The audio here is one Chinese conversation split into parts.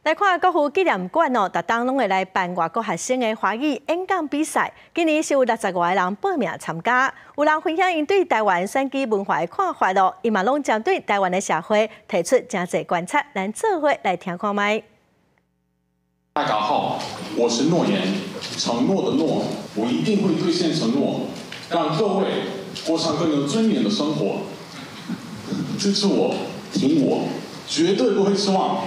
来看国父纪念馆哦，逐当拢会来办外国学生的华语演讲比赛。今年是有60外个人报名参加，有人分享因对台湾选举文化的看法咯，伊嘛拢针对台湾的社会提出真侪观察，咱做伙来听看卖。大家好，我是诺言，承诺的诺，我一定会兑现承诺，让各位过上更有尊严的生活。支持我，挺我，绝对不会失望。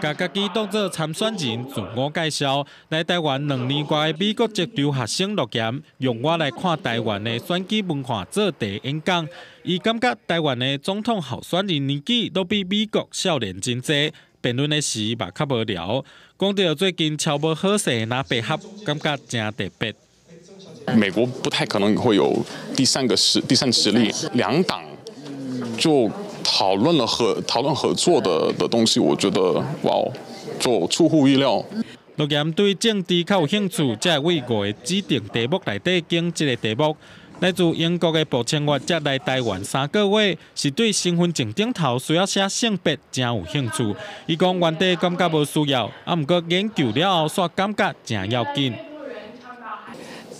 把家己当作参选人，自我介绍。来台湾2年外的美国籍留学生陆岩，用我来看台湾的选举文化做第一演讲。伊感觉台湾的总统候选人年纪都比美国少年真多，辩论的时嘛较无聊。讲到最近超无好势拿白合，感觉真特别。美国不太可能会有第三势力，两党就。 讨论合作的东西，我觉得哇，就出乎意料。陆岩对政治较有兴趣，才为5个指定题目内底拣一个题目。来自英国的步青月，才来台湾3个月，是对身份证顶头需要写性别真有兴趣。伊讲原地感觉无需要，啊，不过研究了后，煞感觉真要紧。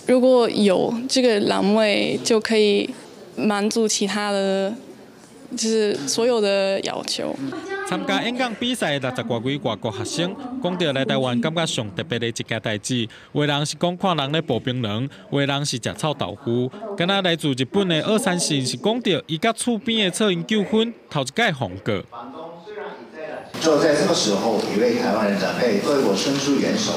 如果有这个栏位，就可以满足其他的。 就是所有的要求。参加演讲比赛的60多位外国学生，讲到来台湾感觉上特别的一件代志。有人是讲看人咧捕槟榔，有人是食臭豆腐。敢若来自日本的二三线是讲到伊甲厝边的侧因纠纷，头一届放过。就在这个时候，一位台湾人长辈对我伸出援手，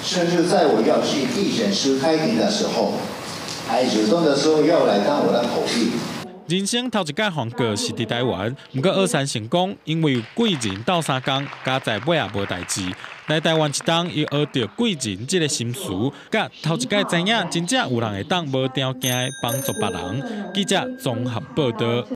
甚至在我要去地检师开庭的时候，还主动的说要来当我的口译。 人生头一届放过是伫台湾，不过二三成功，因为有贵人斗3工，家在尾也无代志。来台湾一当，伊学到贵人这个心思，甲头一届知影真正有人会当无条件的帮助别人。记者综合报道。